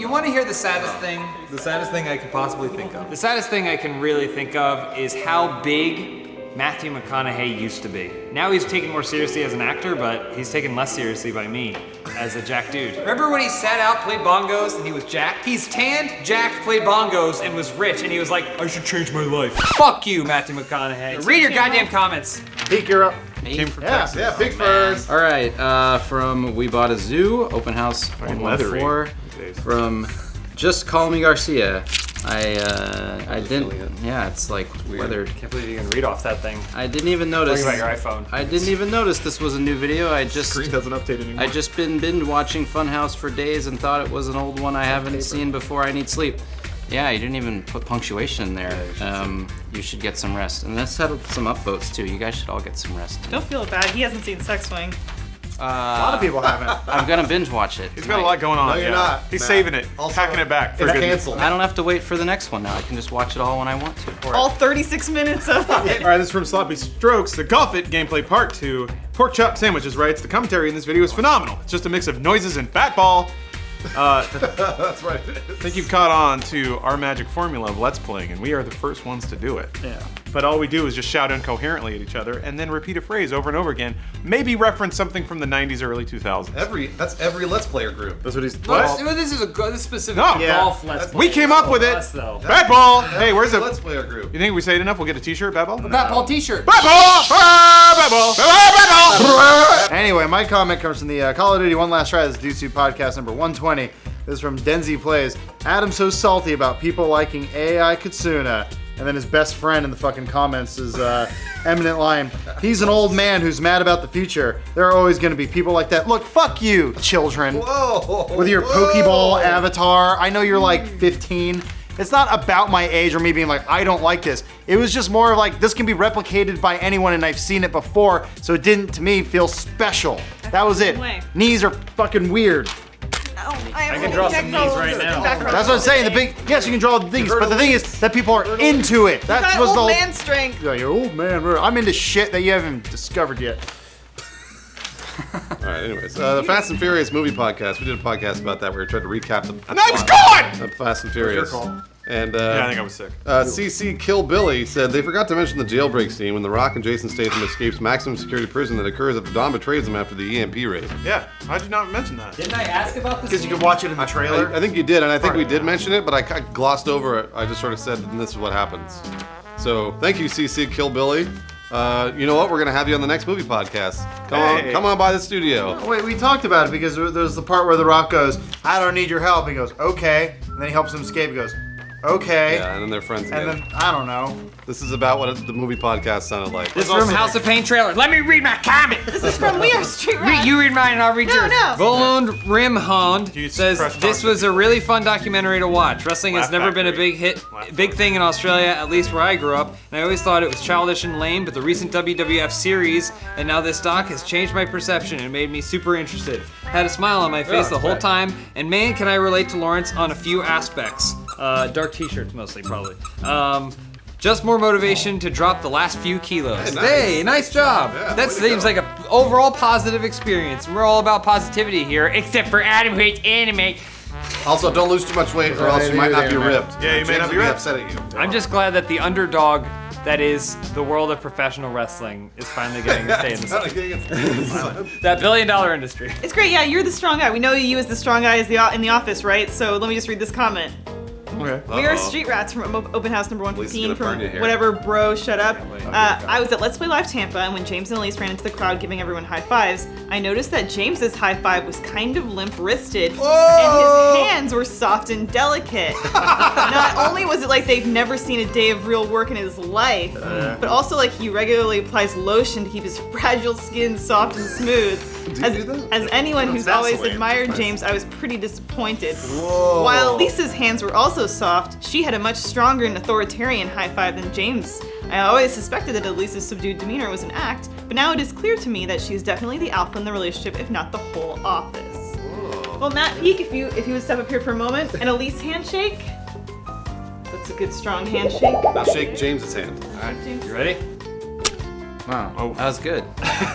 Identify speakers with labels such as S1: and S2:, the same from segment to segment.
S1: You want to hear the saddest thing? The saddest thing I could possibly think of. The saddest thing I can really think of is how big Matthew McConaughey used to be. Now he's taken more seriously as an actor, but he's taken less seriously by me as a jacked dude. Remember when he sat out, played bongos, and he was jacked? He's tanned, jacked, played bongos, and was rich, and he was like, I should change my life. Fuck you, Matthew McConaughey. Read your goddamn comments.
S2: Peek, you're up.
S3: Came from Texas.
S2: Yeah, Peek first.
S3: All right, from We Bought a Zoo, Open House 114. From Just Call Me Garcia. I didn't. Yeah, it's like weathered.
S1: Can't believe you can read off that thing.
S3: I didn't even notice.
S1: Talking about your iPhone.
S3: I didn't even notice this was a new video.
S4: Screen doesn't update anymore.
S3: I just been binge watching Funhaus for days and thought it was an old one I haven't seen before I need sleep. Yeah, you didn't even put punctuation in there. You should get some rest. And this had some upvotes too. You guys should all get some rest.
S5: Don't feel bad. He hasn't seen Sex Swing.
S2: A lot of people haven't.
S3: I'm gonna binge watch it.
S4: He's got a lot going on.
S2: No, you're not.
S4: He's
S2: Matt.
S4: saving it,
S2: Also,
S4: packing it back.
S2: It's canceled.
S3: I don't have to wait for the next one now. I can just watch it all when I want to.
S5: All 36 minutes of it.
S4: All right, this is from Sloppy Strokes. The Golf It gameplay part 2. Pork Chop Sandwiches writes, the commentary in this video is phenomenal. It's just a mix of noises and bat ball.
S2: That's right.
S4: I think you've caught on to our magic formula of Let's Playing, and we are the first ones to do it.
S2: Yeah.
S4: But all we do is just shout incoherently at each other and then repeat a phrase over and over again. Maybe reference something from the 90s, early 2000s.
S2: That's every Let's Player group.
S4: That's what he's.
S1: Well, this is this specific
S4: No.
S1: golf
S2: Yeah.
S1: let's play.
S4: We came up with it.
S1: Us, though.
S4: Bat ball. Hey, where's the?
S2: Let's Player group?
S4: You think we say it enough? We'll get a T-shirt. Bat ball.
S1: Bat ball t-shirt.
S4: Bat ball. Bat ball. Bat ball.
S2: Anyway, my comment comes from the Call of Duty One Last Try. This is DCU podcast number 120. This is from Denzi Plays. Adam's so salty about people liking AI Katsuna. And then his best friend in the fucking comments is Eminent Lion. He's an old man who's mad about the future. There are always going to be people like that. Look, fuck you, children.
S6: Whoa!
S2: With your Pokeball avatar. I know you're like 15. It's not about my age or me being like, I don't like this. It was just more of like, this can be replicated by anyone and I've seen it before, so it didn't, to me, feel special. That was it. Knees are fucking weird.
S5: I
S1: can draw some knees right now.
S2: That's what I'm saying. Yes, you can draw the things, but the thing is that people are into it. That was the
S5: old man strength.
S2: Yeah, you're old man. I'm into shit that you haven't discovered yet.
S6: All right, anyways, the Fast and Furious movie podcast. We did a podcast about that where we tried to recap the
S4: Knife's gone!
S6: Fast and Furious.
S4: Your call.
S6: And
S4: Yeah, I think I was sick.
S6: CC Kill Billy said they forgot to mention the jailbreak scene when The Rock and Jason Statham escapes maximum security prison that occurs after Dom betrays them after the EMP raid.
S4: Yeah, how'd you not mention that?
S1: Didn't I ask about this?
S2: Because you can watch it in the trailer.
S6: I think you did, and I think we did mention it, but I glossed over it. I just sort of said, and this is what happens. So thank you, CC Kill Billy. You know what? We're gonna have you on the next movie podcast. Come on by the studio.
S2: Wait, we talked about it because there's the part where The Rock goes, I don't need your help. He goes, okay. And then he helps him escape. He goes, okay.
S6: Yeah, and then they're friends again.
S2: And then, I don't know.
S6: This is about what the movie podcast sounded like.
S1: This is from House of Pain trailer. Let me read my comment.
S5: This is from We Are Street Rats.
S1: You read mine and I'll read yours.
S5: No.
S1: Volund Rimhond
S4: Use
S1: says
S4: press
S1: this was a really fun documentary to watch. Wrestling has
S4: Laugh
S1: never been a
S4: Factory.
S1: big thing in Australia, at least where I grew up. And I always thought it was childish and lame, but the recent WWF series and now this doc has changed my perception and made me super interested. Had a smile on my face the whole time, and man, can I relate to Lawrence on a few aspects. Dark t-shirts mostly, probably. Just more motivation to drop the last few kilos. Hey, nice job.
S6: Yeah,
S1: That seems like an overall positive experience. We're all about positivity here, except for Adam who hates anime.
S6: Also, don't lose too much weight, or else you might not be ripped.
S4: Yeah, you may
S6: James
S4: not be
S6: will
S4: ripped.
S6: upset at you.
S1: I'm just glad that the underdog that is the world of professional wrestling is finally getting to stay in the sun. That billion-dollar industry.
S5: It's great. Yeah, you're the strong guy. We know you as the strong guy in the office, right? So let me just read this comment.
S4: Okay.
S5: We are Street Rats from Open House number
S6: At least it's
S5: 115
S6: gonna burn
S5: from
S6: your hair.
S5: whatever bro, shut up. I was at Let's Play Live Tampa, and when James and Annalise ran into the crowd giving everyone high fives, I noticed that James's high five was kind of limp-wristed, and his hands were soft and delicate. Not only was it like they've never seen a day of real work in his life, but also like he regularly applies lotion to keep his fragile skin soft and smooth. As anyone who's always admired James, I was pretty disappointed.
S6: Whoa.
S5: While Lisa's hands were also soft, she had a much stronger and authoritarian high five than James. I always suspected that Lisa's subdued demeanor was an act, but now it is clear to me that she's definitely the alpha in the relationship, if not the whole office. Well, Matt Peak, if you would step up here for a moment, and Elise handshake. That's a good strong handshake.
S6: Now shake James's hand.
S1: All right, you ready?
S2: Wow.
S3: That was good.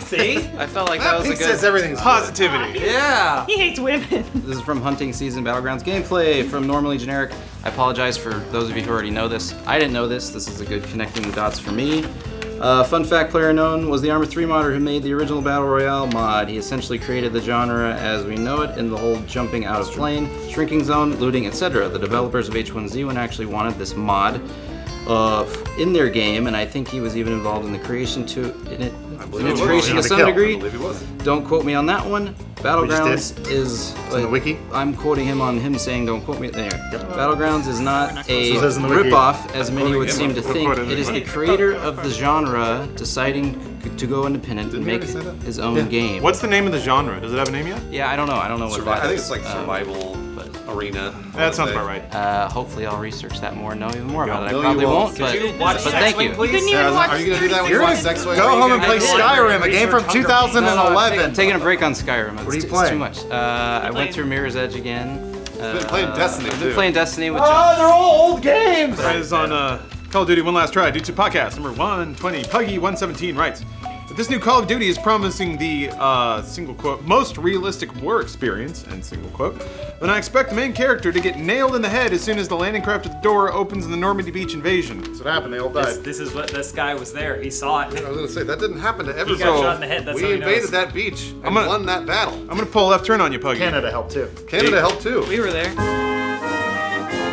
S1: See?
S3: I felt like that was a
S2: Pink
S3: good.
S2: says everything's
S4: Positivity.
S1: Yeah.
S5: He hates women.
S3: This is from Hunting Season Battlegrounds gameplay from Normally Generic. I apologize for those of you who already know this. I didn't know this. This is a good connecting the dots for me. Fun fact, player unknown was the Arma 3 modder who made the original Battle Royale mod. He essentially created the genre as we know it in the whole jumping out of plane, shrinking zone, looting, etc. The developers of H1Z1 actually wanted this mod in their game, and I think he was even involved in the creation to some degree. Don't quote me on that one. Battlegrounds is
S2: in the wiki?
S3: I'm quoting him on him saying don't quote me there. Battlegrounds is not a
S2: says in the wiki.
S3: ripoff as many would seem to
S4: We'll
S3: think.
S4: quote it in
S3: It
S4: the
S3: is the
S4: wiki.
S3: creator of the genre deciding to go independent and
S6: we
S3: make
S6: already say that?
S3: his own game.
S4: What's the name of the genre? Does it have a name yet?
S3: Yeah, I don't know. I don't know what
S6: I
S3: that
S6: think
S3: is.
S6: it's like survival arena.
S4: That sounds about right.
S3: Hopefully I'll research that more and know even more about it. I
S6: No, you
S3: probably
S6: won't.
S3: won't, but
S1: Watch
S3: thank you.
S5: You couldn't even watch
S6: Are you gonna do that when you
S5: You're
S6: watch Sex Swing?
S2: Go home and play
S3: I did.
S2: Skyrim, a game from 2011.
S3: I'm taking a break on Skyrim.
S2: What are you
S3: It's
S2: playing?
S3: too much. I went
S5: playing?
S3: through Mirror's Edge again.
S6: Been playing Destiny
S3: I've been
S6: too.
S3: playing Destiny with
S2: They're all old games.
S4: That is on Call of Duty One Last Try, YouTube podcast number 120. Puggy117 writes, that this new Call of Duty is promising the, single quote, most realistic war experience, end single quote, then I expect the main character to get nailed in the head as soon as the landing craft at the door opens in the Normandy Beach invasion.
S2: That's what happened. They all died.
S1: This is what this guy was there. He saw it.
S6: I was gonna say, that didn't happen to everyone.
S1: He got shot in the head. That's how
S6: We
S1: he
S6: invaded
S1: knows.
S6: that beach and
S4: I'm gonna-
S6: won that battle.
S4: I'm gonna pull a left turn on you, Puggy.
S2: Canada helped too.
S6: Canada helped too.
S5: We were there.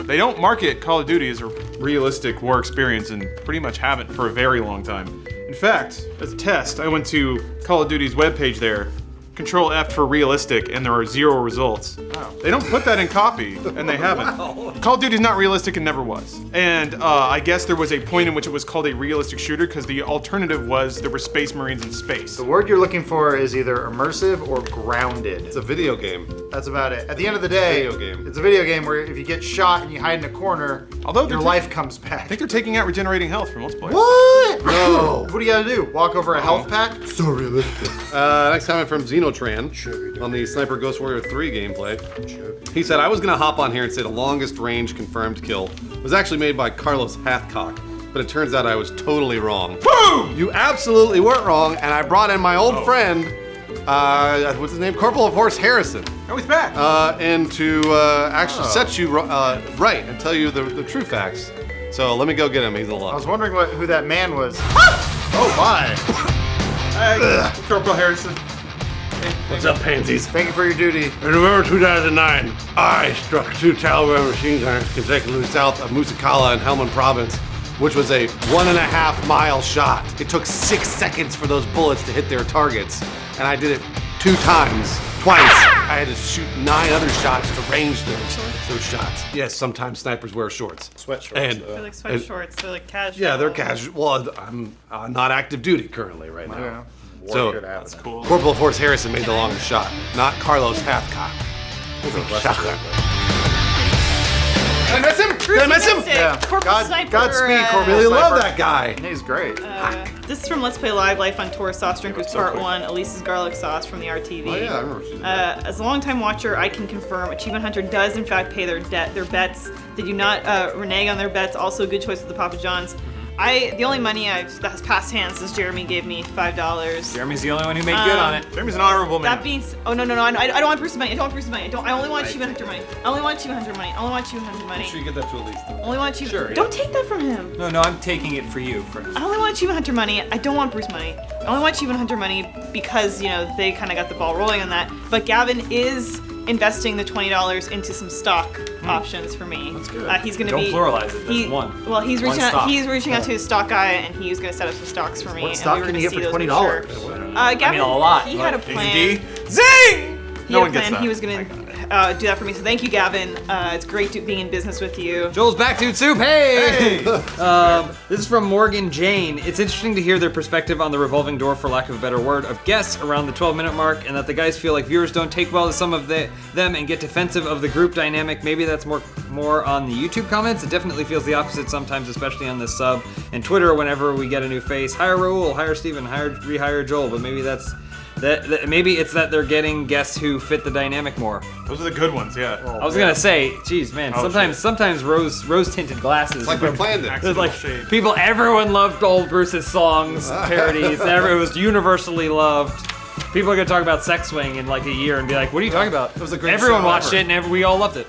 S4: They don't market Call of Duty as a realistic war experience and pretty much haven't for a very long time. In fact, as a test, I went to Call of Duty's webpage there, Control F for realistic, and there are 0 results. They don't put that in copy, and they haven't. Call of Duty's not realistic and never was. And I guess there was a point in which it was called a realistic shooter because the alternative was there were space marines in space.
S2: The word you're looking for is either immersive or grounded.
S6: It's a video game.
S2: That's about it. At the end of the day,
S6: Video game.
S2: it's a video game where if you get shot and you hide in a corner,
S4: Although they're
S2: your life comes back.
S4: I think they're taking out regenerating health for multiplayer.
S2: What? No. What do you gotta do? Walk over a health pack? So realistic.
S6: Next comment from Xenotran on the Sniper Ghost Warrior 3 gameplay. He said, I was gonna hop on here and say the longest range confirmed kill was actually made by Carlos Hathcock, but it turns out I was totally wrong.
S4: Boom!
S6: You absolutely weren't wrong, and I brought in my old friend, what's his name? Corporal of Horse Harrison,
S4: Oh, he's back.
S6: and to actually set you right and tell you the true facts. So let me go get him. He's
S2: I was
S6: alive.
S2: wondering who that man was. Oh my.
S4: Hey, Corporal Harrison.
S7: What's up, pansies?
S2: Thank you for your duty.
S7: In November 2009, I struck 2 Taliban machine guns consecutively
S6: South of Musakala in Helmand Province, which was a 1.5 mile shot. It took 6 seconds for those bullets to hit their targets, and I did it 2 times, twice. I had to shoot 9 other shots to range those shots. Yes, sometimes snipers wear shorts.
S2: Sweatshorts.
S6: And
S5: They're like sweat shorts. They're like casual.
S6: yeah, they're casual. Well, I'm not active duty currently right now.
S2: Yeah.
S6: So,
S2: That's
S4: Cool.
S6: Corporal of Horse Harrison made the longest shot, not Carlos Hathcock. Shocker.
S2: Did I miss him? Did I miss him?
S5: Yeah. Corporal Sniper.
S2: Godspeed, Corporal
S6: Really love
S2: Sniper.
S6: that guy.
S2: He's great.
S5: This is from Let's Play Live Life on Tour Sauce Drinkers Part 1, Elise's Garlic Sauce from the RTV.
S6: Oh yeah, I remember seeing that.
S5: As a longtime watcher, I can confirm Achievement Hunter does in fact pay their bets. They do not renege on their bets. Also, a good choice with the Papa John's. The only money that has passed hands is Jeremy gave me $5.
S1: Jeremy's the only one who made good on it.
S4: Jeremy's an honorable man.
S5: That means I don't want Bruce's money. I don't want Bruce's money. I only want Achievement Hunter money. I only want Achievement Hunter money. I only want Achievement Hunter money.
S6: Make sure you get that to Elise. though.
S5: Only want Achievement.
S1: Sure, yeah.
S5: Don't take that from him.
S1: No, I'm taking it for you.
S5: I only want Achievement Hunter money. I don't want Bruce money. I only want Achievement Hunter money because, they kind of got the ball rolling on that. But Gavin is investing the $20 into some stock options for me. That's
S2: good.
S5: He's going to
S1: Don't
S5: be.
S1: pluralize it. That's one.
S5: Well, he's
S1: One
S5: reaching out.
S1: stock.
S5: He's reaching out to his stock guy, and he's going to set up some stocks for me.
S2: What
S5: and
S2: stock
S5: we were
S2: can
S5: gonna
S2: you
S5: see
S2: get for
S5: those
S2: $20?
S5: sure. Gavin,
S1: a lot.
S5: He had a plan.
S4: Zing!
S5: He
S4: No
S5: had
S4: one
S5: a
S4: gets
S5: plan.
S4: that.
S5: He was going to do that for me. So thank you, Gavin. It's great being in business with you.
S1: Joel's back, dude. Soup. Hey. This is from Morgan Jane. It's interesting to hear their perspective on the revolving door, for lack of a better word, of guests around the 12-minute mark, and that the guys feel like viewers don't take well to some of them and get defensive of the group dynamic. Maybe that's more on the YouTube comments. It definitely feels the opposite sometimes, especially on this sub and Twitter. Whenever we get a new face, hire Raul, hire Steven, rehire Joel. But maybe that's Maybe it's that they're getting guests who fit the dynamic more.
S4: Those are the good ones, yeah.
S1: I was gonna say, geez, man. Sometimes rose tinted glasses.
S6: It's like we planned it.
S1: There's like everyone loved old Bruce's songs, parodies. It was universally loved. People are gonna talk about Sex Swing in like a year and be like, "What are you talking about?"
S6: It was a great
S1: Everyone
S6: show
S1: watched
S6: ever.
S1: it and we all loved it.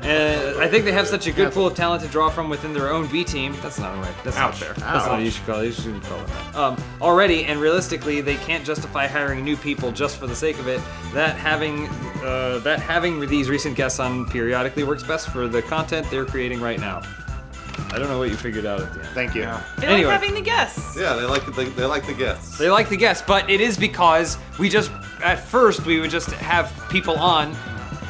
S1: And I think they have such a good pool of talent to draw from within their own B team. That's not right. That's not fair. That's not what you should call it. You shouldn't call it that. Already, and realistically, they can't justify hiring new people just for the sake of it. That having these recent guests on periodically works best for the content they're creating right now. I don't know what you figured out at the end.
S2: Thank you.
S5: They
S1: Anyway.
S5: like having the guests.
S6: Yeah, they like the guests.
S1: They like the guests, but it is because at first we would just have people on.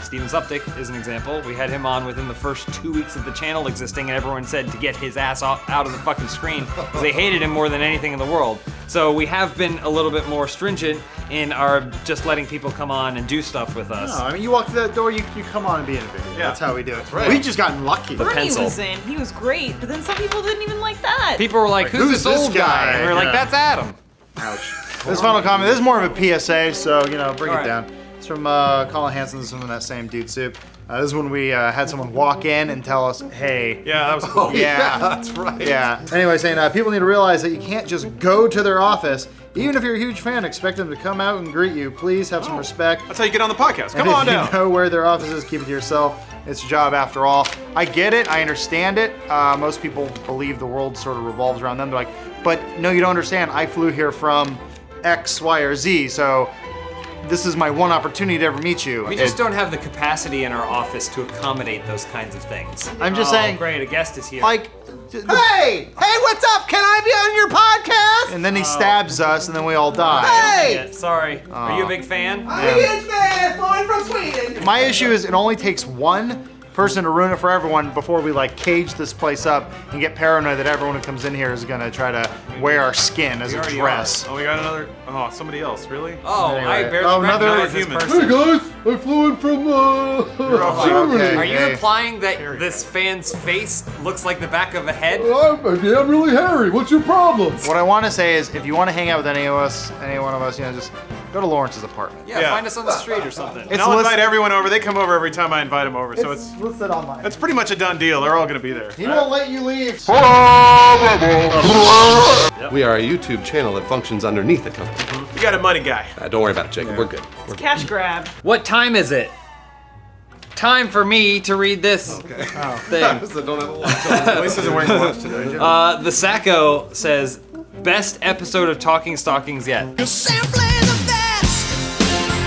S1: Steven Suptic is an example. We had him on within the first 2 weeks of the channel existing, and everyone said to get his ass out of the fucking screen because they hated him more than anything in the world. So we have been a little bit more stringent in our just letting people come on and do stuff with us.
S2: No, I mean, you walk through that door, you come on and be in a video.
S4: Yeah.
S2: That's how we do it.
S6: right.
S2: We've just gotten lucky.
S1: The
S5: Bernie
S1: pencil.
S5: was in. He was great, but then some people didn't even like that.
S1: People were like, who's this old guy? And we were like,
S2: Yeah.
S1: that's Adam.
S2: This final comment, this is more of a PSA, so, bring
S1: All
S2: it
S1: right.
S2: down. It's from Colin Hansen, this is from that same Dude Soup. This is when we had someone walk in and tell us, hey.
S4: Yeah, that was cool.
S2: Yeah.
S6: That's right.
S2: Yeah. Anyway, saying people need to realize that you can't just go to their office. Even if you're a huge fan, expect them to come out and greet you. Please have some respect.
S4: That's how you get on the podcast. Come
S2: and
S4: on
S2: if
S4: down.
S2: you know where their office is, keep it to yourself. It's your job after all. I get it. I understand it. Most people believe the world sort of revolves around them. They're like, but no, you don't understand. I flew here from X, Y, or Z, so this is my one opportunity to ever meet you.
S1: We just don't have the capacity in our office to accommodate those kinds of things.
S2: I'm just saying,
S1: Great, a guest is here.
S2: like,
S6: Hey, what's up? Can I be on your podcast?
S2: and then he stabs us, and then we all die.
S6: Hey,
S1: Sorry. Are you a big fan?
S6: flying from Sweden.
S2: My issue is it only takes one person to ruin it for everyone before we cage this place up and get paranoid that everyone who comes in here is gonna try to wear our skin as a
S4: Already
S2: dress.
S4: are. Oh, we got another. Oh, somebody else. Really?
S1: Oh,
S2: Anyway.
S1: I barely
S2: Oh, another
S1: recognize this
S4: human.
S1: person.
S7: guys, I flew in from
S2: Okay.
S1: Are you
S2: Hey.
S1: implying that this fan's face looks like the back of a head?
S7: I'm really hairy. What's your problem?
S2: What I want to say is, if you want to hang out with any one of us, just go to Lawrence's apartment.
S1: Yeah, find us on the street or something.
S4: And I'll invite everyone over. They come over every time I invite them over, so it's
S2: listed online.
S4: it's pretty much a done deal. They're all gonna be there.
S2: He won't let you leave.
S6: We are a YouTube channel that functions underneath the company.
S4: We got a money guy.
S6: Don't worry about it, Jacob. We're good.
S5: It's a cash grab.
S1: What time is it? Time for me to read this thing.
S6: So don't have a watch.
S4: At least isn't wearing a watch today.
S1: The Sacco says, best episode of Talking Stockings yet.
S8: Simply